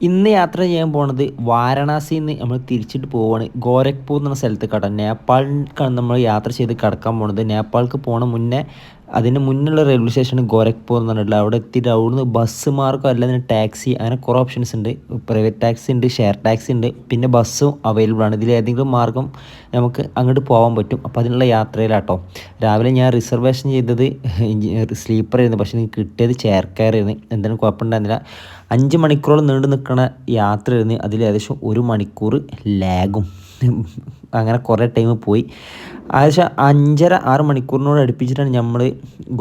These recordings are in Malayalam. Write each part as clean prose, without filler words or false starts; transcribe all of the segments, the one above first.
ഇന്ന് യാത്ര ചെയ്യാൻ പോണത് വാരണാസിയിൽ നിന്ന് നമ്മൾ തിരിച്ചിട്ട് പോവുകയാണ് ഗോരഖ്പൂർ എന്ന സ്ഥലത്തേക്കാട്ടോ. നേപ്പാളിലേക്കാണ് നമ്മൾ യാത്ര ചെയ്ത് കടക്കാൻ പോണത്. നേപ്പാൾക്ക് പോണ മുന്നേ അതിന് മുന്നുള്ള റെയിൽവേ സ്റ്റേഷൻ ഗോരഖ്പൂർ എന്ന് പറഞ്ഞിട്ടുള്ളത്. അവിടെ എത്തിയിട്ട് അവിടുന്ന് ബസ് മാർഗം അല്ലെങ്കിൽ ടാക്സി അങ്ങനെ കുറേ ഓപ്ഷൻസ് ഉണ്ട്. പ്രൈവറ്റ് ടാക്സി ഉണ്ട്, ഷെയർ ടാക്സി ഉണ്ട്, പിന്നെ ബസ്സും അവൈലബിൾ ആണ്. ഇതിൽ ഏതെങ്കിലും മാർഗം നമുക്ക് അങ്ങോട്ട് പോകാൻ പറ്റും. അപ്പോൾ അതിനുള്ള യാത്രയിലാട്ടോ. രാവിലെ ഞാൻ റിസർവേഷൻ ചെയ്തത് സ്ലീപ്പർ ആയിരുന്നു, പക്ഷേ എനിക്ക് കിട്ടിയത് ചെയർ കയർ ആയിരുന്നു. എന്തായാലും കുഴപ്പമുണ്ടായിരുന്നില്ല. 5 മണിക്കൂറോളം നീണ്ടു നിൽക്കുന്ന യാത്രയായിരുന്നു. അതിൽ ഏകദേശം 1 മണിക്കൂർ ലാഗും അങ്ങനെ കുറേ ടൈം പോയി. ഏകദേശം 5.5-6 മണിക്കൂറിനോട് അടുപ്പിച്ചിട്ടാണ് നമ്മൾ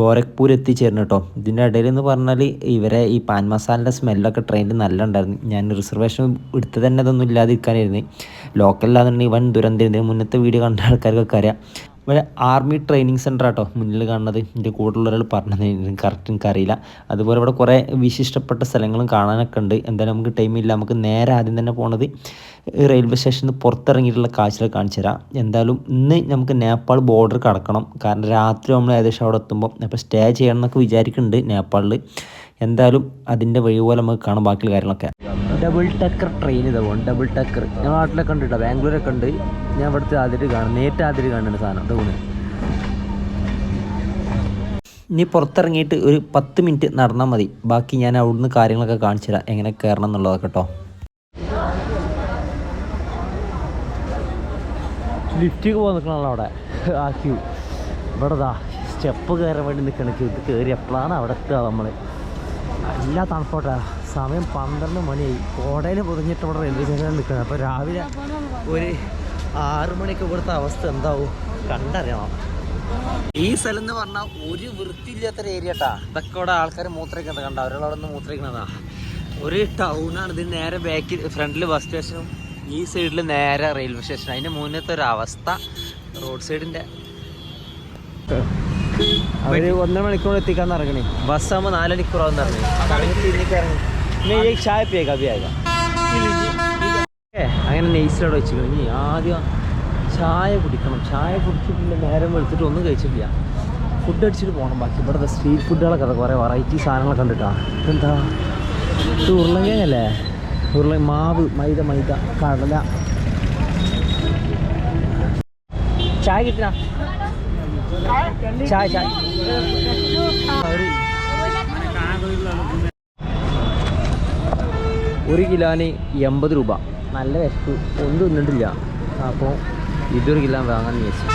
ഗോരഖ്പൂർ എത്തിച്ചേരുന്നത് കേട്ടോ. ഇതിൻ്റെ ഇടയിൽ എന്ന് പറഞ്ഞാൽ ഇവരെ ഈ പാൻ മസാലയുടെ സ്മെല്ലൊക്കെ ട്രെയിനിൽ നല്ല ഉണ്ടായിരുന്നു. ഞാൻ റിസർവേഷൻ എടുത്തത് തന്നെ അതൊന്നും ഇല്ലാതിരിക്കാനായിരുന്നു. ലോക്കലിലാണെന്നുണ്ടെങ്കിൽ വൻ ദുരന്തം. ഇതിന് മുന്നത്തെ വീഡിയോ കണ്ട ആൾക്കാർക്കൊക്കെ അറിയാം. ഇവിടെ ആർമി ട്രെയിനിങ് സെൻ്റർ ആട്ടോ മുന്നിൽ കാണുന്നത്. എൻ്റെ കൂടെയുള്ള ഒരാൾ പറഞ്ഞത് കറക്റ്റ് എനിക്കറിയില്ല. അതുപോലെ ഇവിടെ കുറേ വിശിഷ്ടപ്പെട്ട സ്ഥലങ്ങളും കാണാനൊക്കെ ഉണ്ട്. എന്തായാലും നമുക്ക് ടൈമില്ല. നമുക്ക് നേരെ ആദ്യം തന്നെ പോണത് റെയിൽവേ സ്റ്റേഷനിൽ നിന്ന് പുറത്തിറങ്ങിയിട്ടുള്ള കാഴ്ചകൾ കാണിച്ചു തരാം. എന്തായാലും ഇന്ന് നമുക്ക് നേപ്പാൾ ബോർഡർ കടക്കണം. കാരണം രാത്രി നമ്മൾ ഏകദേശം അവിടെ എത്തുമ്പോൾ അപ്പോൾ സ്റ്റേ ചെയ്യണം എന്നൊക്കെ വിചാരിക്കുന്നുണ്ട് നേപ്പാളിൽ. എന്തായാലും അതിൻ്റെ വഴി പോലെ നമുക്ക് കാണാം ബാക്കിയുള്ള കാര്യങ്ങളൊക്കെ. ഡബിൾ ടക്കർ ട്രെയിൻ ഇതാവും. ഡബിൾ ടക്കർ ഞാൻ നാട്ടിലൊക്കെ ഉണ്ട് കേട്ടോ, ബാംഗ്ലൂരൊക്കെ ഉണ്ട്. ഞാൻ ഇവിടുത്തെ ആദ്യമായിട്ട് കാണും, നേരിട്ട് ആദ്യമായിട്ട് കാണുന്നുണ്ട് സാധനം ഇതാവുന്നത്. ഇനി പുറത്തിറങ്ങിയിട്ട് ഒരു 10 മിനിറ്റ് നടന്നാൽ മതി. ബാക്കി ഞാൻ അവിടുന്ന് കാര്യങ്ങളൊക്കെ കാണിച്ചു തരാം, എങ്ങനെ കയറണം എന്നുള്ളതൊക്കെ കേട്ടോ. ലിഫ്റ്റിക്ക് പോകാൻ നിൽക്കണമല്ലോ അവിടെ ആ ക്യൂ. ഇവിടെ സ്റ്റെപ്പ് കയറാൻ വേണ്ടി നിൽക്കണ ക്യൂ. ഇത് കയറി എപ്പോഴാണ് അവിടെ എത്തുക നമ്മൾ. എല്ലാ തണുപ്പോട്ടാ. സമയം 12 മണിയായി. കോടയിൽ പൊതിഞ്ഞിട്ട് ഇവിടെ റെയിൽവേ സ്റ്റേഷനിൽ നിൽക്കുന്നത്. അപ്പോൾ രാവിലെ ഒരു 6 മണിക്ക് ഇവിടുത്തെ അവസ്ഥ എന്താവും കണ്ടറിയണം. ഈ സ്ഥലം എന്ന് പറഞ്ഞാൽ ഒരു വൃത്തിയില്ലാത്തൊരു ഏരിയ കേട്ടാ. ഇതൊക്കെ ഇവിടെ ആൾക്കാർ മൂത്രയ്ക്കുന്നത് കണ്ട. അവരവിടെ നിന്ന് മൂത്രയ്ക്കണതാ. ഒരു ടൗണാണ് ഇത്. നേരെ ബാക്കിൽ ഫ്രണ്ടിൽ ബസ് സ്റ്റേഷനും ഈ സൈഡിൽ നേരെ റെയിൽവേ സ്റ്റേഷൻ. അതിൻ്റെ മുന്നത്തെ ഒരു അവസ്ഥ റോഡ് സൈഡിൻ്റെ. അവർ 1.5 മണിക്കൂർ എത്തിക്കാന്ന് ഇറങ്ങണേ. ബസ്സാകുമ്പോൾ 4 മണിക്കൂറാവുന്ന ഇറങ്ങി ചായ പിയേക്ക അഭിയാക അങ്ങനെ നെയ്സിലവിടെ വെച്ചിരിക്കണം. ഇനി ആദ്യം ചായ കുടിക്കണം. ചായ കുടിച്ചിട്ടില്ല, നേരം വെളുത്തിട്ട് ഒന്നും കഴിച്ചിട്ടില്ല. ഫുഡ് അടിച്ചിട്ട് പോകണം. ബാക്കി ഇവിടുത്തെ സ്ട്രീറ്റ് ഫുഡുകളൊക്കെ കുറേ വെറൈറ്റി സാധനങ്ങളൊക്കെ കണ്ടിട്ടാ. എന്താ ഇത് ഉരുളങ്കിഴങ്ങല്ലേ? മാവ്, മൈദ, കടല. ചായ കിട്ടണ ചായ 1 കിലോന് 80 രൂപ. നല്ല വിശപ്പ്, ഒന്നും തിന്നിട്ടില്ല. അപ്പോൾ ഇതൊരു കിലോ വാങ്ങാൻ വിചാരിച്ചു.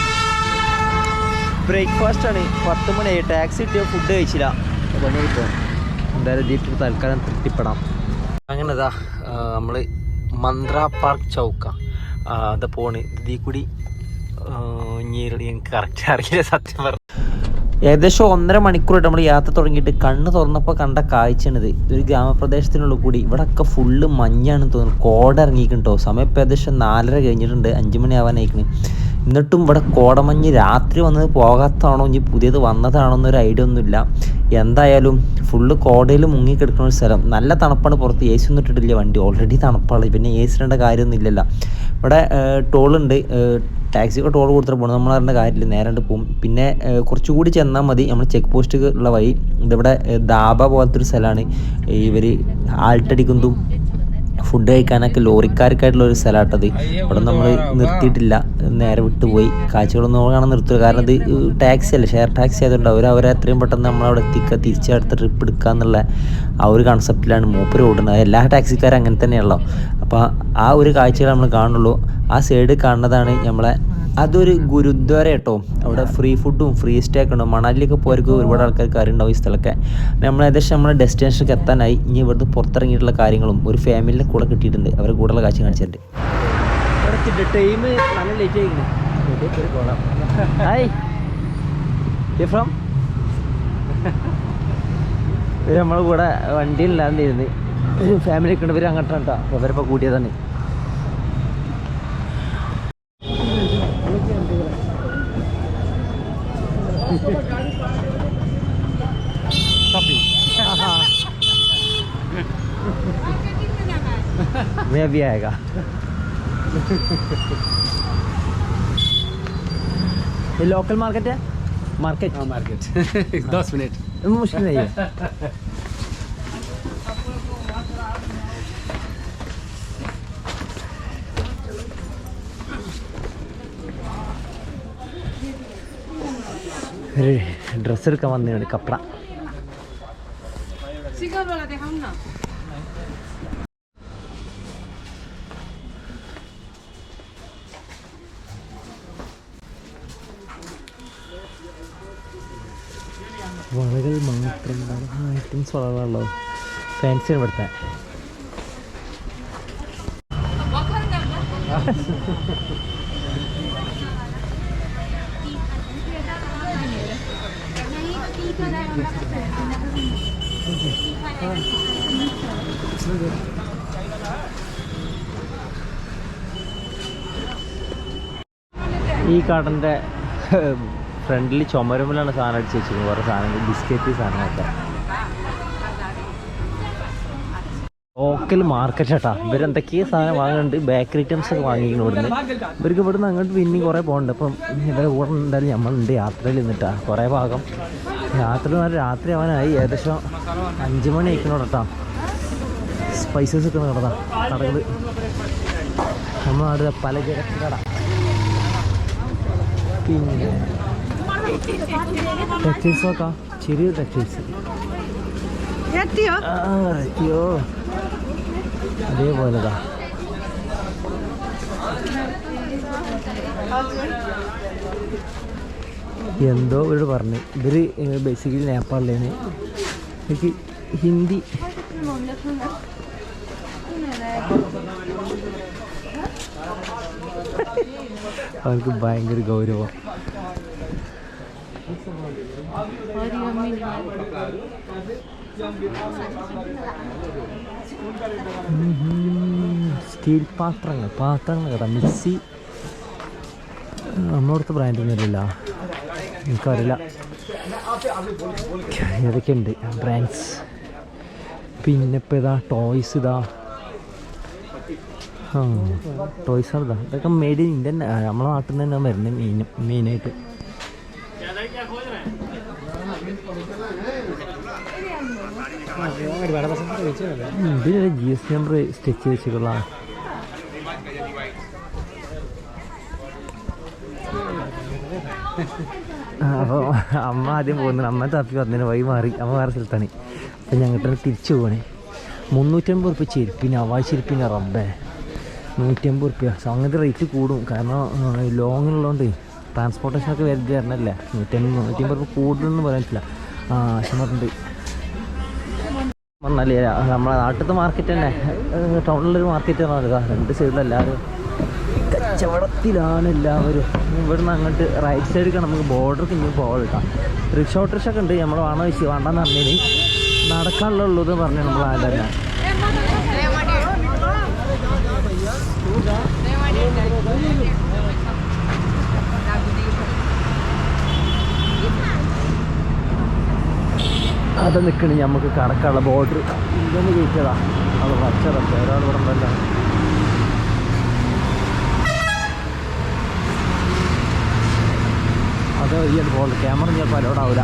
ബ്രേക്ക്ഫാസ്റ്റാണ്. 10 മണിയായി. ടാക്സി കിട്ടിയോ ഫുഡ് കഴിച്ചില്ല. പണിയിപ്പോൾ എന്തായാലും ഇതിട്ട് തൽക്കാലം തൃപ്തിപ്പെടാം. അങ്ങനെ നമ്മൾ മന്ത്ര പാർക്ക് ചൗക്ക അത് പോണ്. ഇതിൽ കൂടി ഞീരടി എനിക്ക് കറക്റ്റ് അറിയില്ല സത്യം പറഞ്ഞു. ഏകദേശം 1.5 മണിക്കൂറായിട്ട് നമ്മൾ യാത്ര തുടങ്ങിയിട്ട് കണ്ണ് തുറന്നപ്പോൾ കണ്ട കാഴ്ചയാണിത്. ഒരു ഗ്രാമപ്രദേശത്തിനുള്ളിൽ കൂടി. ഇവിടെയൊക്കെ ഫുള്ള് മഞ്ഞാണ് തോന്നുന്നു. കോട ഇറങ്ങിയിട്ടുണ്ടോ. സമയം ഇപ്പോൾ ഏകദേശം 4:30 കഴിഞ്ഞിട്ടുണ്ട്. 5 മണി ആവാനായിക്കണ്. എന്നിട്ടും ഇവിടെ കോടമഞ്ഞ് രാത്രി വന്നത് പോകാത്തതാണോ ഇനി പുതിയത് വന്നതാണോ എന്നൊരു ഐഡിയ ഒന്നുമില്ല. എന്തായാലും ഫുള്ള് കോടയിൽ മുങ്ങിക്കിടക്കുന്ന ഒരു സ്ഥലം. നല്ല തണുപ്പാണ് പുറത്ത്. എ സി ഒന്നും ഇട്ടിട്ടില്ല. വണ്ടി ഓൾറെഡി തണുപ്പാണ്. പിന്നെ എ സി ഇടേണ്ട കാര്യമൊന്നും ഇല്ലല്ലോ. ഇവിടെ ടോളുണ്ട്. ടാക്സിക്ക് ടോൾ കൊടുത്തിട്ട് പോകണം. നമ്മൾ അറിയേണ്ട കാര്യമില്ല, നേരെ പോകും. പിന്നെ കുറച്ചുകൂടി ചെന്നാൽ മതി നമ്മൾ ചെക്ക് പോസ്റ്റ് ഉള്ള വഴി. ഇതിവിടെ ദാബ പോലത്തെ ഒരു സ്ഥലമാണ്. ഇവർ ആൾട്ടടിക്കുന്നതും ഫുഡ് കഴിക്കാനൊക്കെ ലോറിക്കാർക്കായിട്ടുള്ള ഒരു സ്ഥലമാട്ടത്. ഇവിടെ നമ്മൾ നിർത്തിയിട്ടില്ല, നേരെ വിട്ടുപോയി. കാഴ്ചകളൊന്നും കാണാൻ നിർത്തുക. കാരണം ഇത് ടാക്സി അല്ല, ഷെയർ ടാക്സി ആയതുകൊണ്ട് അവരെ എത്രയും പെട്ടെന്ന് നമ്മളവിടെ എത്തിക്കുക, തിരിച്ചടുത്ത ട്രിപ്പ് എടുക്കുക എന്നുള്ള ആ ഒരു കൺസെപ്റ്റിലാണ് മൂപ്പര് ഓടുന്നത്. എല്ലാ ടാക്സിക്കാരും അങ്ങനെ തന്നെയാണല്ലോ. അപ്പോൾ ആ ഒരു കാഴ്ചകൾ നമ്മൾ കാണുള്ളൂ. ആ സൈഡ് കാണുന്നതാണ് നമ്മളെ അതൊരു ഗുരുദ്വാര കേട്ടോ. അവിടെ ഫ്രീ ഫുഡും ഫ്രീ സ്റ്റേ ഒക്കെ ഉണ്ടാവും. മണാലിയൊക്കെ പോയവർക്ക് ഒരുപാട് ആൾക്കാർക്ക് അറിയുണ്ടാവും ഈ സ്ഥലമൊക്കെ. നമ്മൾ ഏകദേശം നമ്മുടെ ഡെസ്റ്റിനേഷനൊക്കെ എത്താനായി. ഇനി ഇവിടുന്ന് പുറത്തിറങ്ങിയിട്ടുള്ള കാര്യങ്ങളും ഒരു ഫാമിലിനെ കൂടെ കിട്ടിയിട്ടുണ്ട്. അവരെ കൂടെയുള്ള കാഴ്ച കാണിച്ചിട്ടുണ്ട്. ടൈം നല്ല ലേറ്റ് ആയിരിക്കുന്നു. ഹായ് ഫ്രം നമ്മളെ കൂടെ വണ്ടിയിലായിരുന്നിരുന്ന് ഒരു ഫാമിലി ഒക്കെ ഉണ്ട്. ഇവർ അങ്ങോട്ടാണ് കേട്ടോ. അപ്പോൾ അവരിപ്പോൾ കൂട്ടിയതാണ്. मैं भी आएगा. ये लोकल मार्केट है. मार्केट 10 मिनट मुश्किल नहीं है. ഒരു ഡ്രസ്സ് എടുക്കാൻ വന്നതാണ് കപ്പട. വളകൾ മാത്രം ഐറ്റംസ് വളകളാണല്ലോ, ഫാൻസിയാണ് ഇവിടുത്തെ. ഈ കടൻ്റെ ഫ്രണ്ടിൽ ചുമരുമ്പിലാണ് സാധനം അടിച്ച് വെച്ചിരിക്കുന്നത്, കുറേ സാധനങ്ങൾ, ബിസ്ക്കറ്റ് സാധനങ്ങളൊക്കെ. ലോക്കൽ മാർക്കറ്റ് ചേട്ടാ, ഇവരെന്തൊക്കെയോ സാധനം വാങ്ങുന്നുണ്ട്, ബേക്കറി ഐറ്റംസ് ഒക്കെ വാങ്ങിക്കുന്നു ഇവിടുന്ന്. ഇവർക്ക് ഇവിടുന്ന് അങ്ങോട്ട് പിന്നെയും കുറേ പോകുന്നുണ്ട്. അപ്പം ഇവരെ കൂടെ എന്തായാലും നമ്മളുണ്ട് യാത്രയിൽ നിന്നിട്ടാ കുറേ ഭാഗം. യാത്ര രാത്രി ആവാനായി, ഏകദേശം 5 മണി ആയിക്കണോ കേട്ടോ. സ്പൈസസ് ഒക്കെ നടത്താം കടകൾ, നമ്മുടെ നാട് പലചരക്ക് കട. പിന്നെ ടെക്സ്റ്റൈൽസ് നോക്കാം, ചെറിയ ടെക്സ്റ്റൈൽസ്. എത്തിയോ അതേപോലെതാ. എന്തോ ഇവരോട് പറഞ്ഞു, ഇവര് ബേസിക്കലി നേപ്പാളിലാണ്. എനിക്ക് ഹിന്ദി അവർക്ക് ഭയങ്കര ഗൗരവം. സ്റ്റീൽ പാത്രങ്ങൾ കേട്ടോ, മിക്സി. നമ്മളടുത്ത ബ്രാൻഡൊന്നും ഇല്ലല്ലോ, എനിക്കറിയില്ല ഏതൊക്കെയുണ്ട് ബ്രാൻഡ്സ്. പിന്നെ ഇപ്പോൾ ഇതാ ടോയ്സ്, ഇതാ ടോയ്സാണ് ഇതാ. ഇതൊക്കെ മെയ്ഡ് ഇൻ ഇന്ത്യൻ, നമ്മളെ നാട്ടിൽ നിന്ന് തന്നെ വരുന്നത് മെയിനായിട്ട്. ഇതിനൊരു GST നമ്പർ സ്റ്റിച്ച് വെച്ചിട്ടുള്ള. അപ്പോൾ അമ്മ ആദ്യം പോകുന്നത്, അമ്മ തപ്പി വന്നതിന് വഴി മാറി, അമ്മ വേറെ സ്ഥലത്താണ്. അപ്പം ഞങ്ങൾക്ക് തിരിച്ചു പോകണേ. 350 റുപ്യ ചെരുപ്പിന്, അവാഴ ചെരുപ്പിന്. റബ്ബേ, 150 റുപ്യ. സംഗതി റേറ്റ് കൂടും, കാരണം ലോങ്ങിലുള്ളതുകൊണ്ട് ട്രാൻസ്പോർട്ടേഷനൊക്കെ വരുന്നത് തരണല്ലേ. 150 റുപ്യ കൂടുതലൊന്നും പറയാൻ പറ്റില്ല. ആശമുണ്ട് പറഞ്ഞാൽ നമ്മളെ നാട്ടിലത്തെ മാർക്കറ്റ് തന്നെ, ടൗണിലൊരു മാർക്കറ്റ് പറഞ്ഞാൽ 2 സൈഡിലെല്ലാവരും കച്ചവടത്തിലാണ് എല്ലാവരും. ഇവിടുന്ന് അങ്ങോട്ട് റൈറ്റ് സൈഡിൽ നമുക്ക് ബോർഡർക്ക് ഇനി പോകാൻ കിട്ടാം. റിസോർട്ടൊക്കെ ഉണ്ട്, നമ്മൾ വേണോ വെച്ച് വേണ്ടെന്ന് പറഞ്ഞതിന് നടക്കാനുള്ളത് പറഞ്ഞു നമ്മൾ ആദ്യം. അത് നിൽക്കണേ നമുക്ക് കടക്കാനുള്ള ബോർഡർ ഇതൊന്ന് കയറ്റതാ. അത് വച്ചറൊക്കെ ഒരാൾ ഇവിടെ ഉണ്ടല്ലോ. അത് ഈ ബോർഡർ ക്യാമറ ചിലപ്പോൾ അലോഡ് ആവില്ല.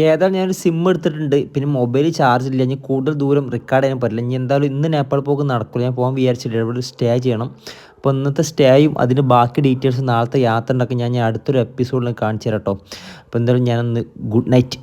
ഏതായാലും ഞാനൊരു സിം എടുത്തിട്ടുണ്ട്, പിന്നെ മൊബൈൽ ചാർജ് ഇല്ല. ഞാൻ കൂടുതൽ ദൂരം റെക്കോർഡ് ചെയ്യാൻ പറ്റില്ല. ഇനി എന്തായാലും ഇന്ന് നേപ്പാൾ പോക്ക് നടക്കില്ല, ഞാൻ പോകാൻ വിചാരിച്ചില്ല. ഇവിടെ സ്റ്റേ ചെയ്യണം. അപ്പോൾ ഇന്നത്തെ സ്റ്റേയും അതിൻ്റെ ബാക്കി ഡീറ്റെയിൽസ് നാളത്തെ യാത്ര ഉണ്ടാക്കി ഞാൻ അടുത്തൊരു എപ്പിസോഡിൽ കാണിച്ചു തരാം കേട്ടോ. അപ്പോൾ എന്തായാലും ഞാനൊന്ന് ഗുഡ് നൈറ്റ്.